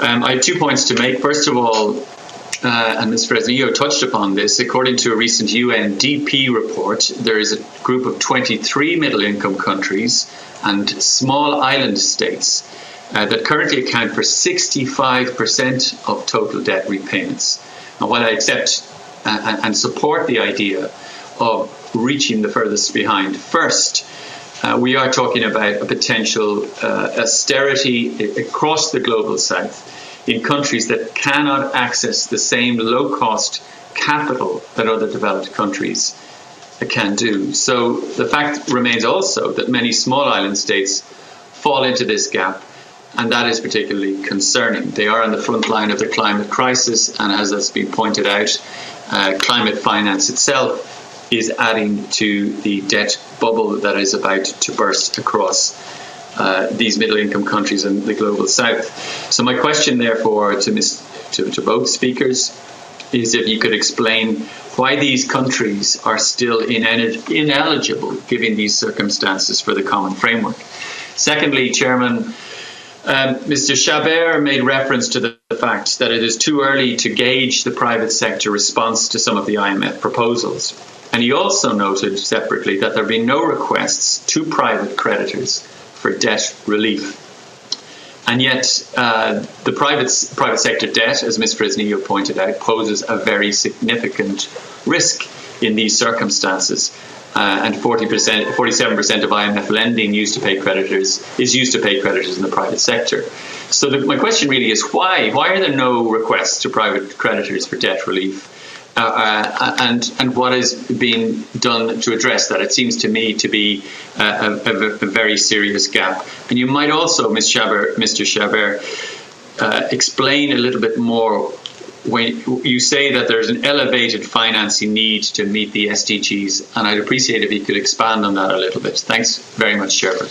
I have 2 points to make. First of all, and Ms. Fresnillo touched upon this, according to a recent UNDP report, there is a group of 23 middle-income countries and small island states that currently account for 65% of total debt repayments. And while I accept and support the idea of reaching the furthest behind first, we are talking about a potential austerity across the global south in countries that cannot access the same low-cost capital that other developed countries can do. So the fact remains also that many small island states fall into this gap, and that is particularly concerning. They are on the front line of the climate crisis, and as has been pointed out, climate finance itself is adding to the debt bubble that is about to burst across these middle-income countries and the global south. So my question, therefore, to both speakers is if you could explain why these countries are still ineligible, given these circumstances, for the common framework. Secondly, Chairman, Mr. Chabert made reference to the fact that it is too early to gauge the private sector response to some of the IMF proposals. And he also noted separately that there have been no requests to private creditors for debt relief. And yet the private sector debt, as Ms. Fresnillo pointed out, poses a very significant risk in these circumstances. And 47% of IMF lending is used to pay creditors in the private sector. So my question really is why? Why are there no requests to private creditors for debt relief? And what is being done to address that? It seems to me to be a very serious gap. And you might also, Mr. Chabert, explain a little bit more when you say that there's an elevated financing need to meet the SDGs, and I'd appreciate if you could expand on that a little bit. Thanks very much, Chairman.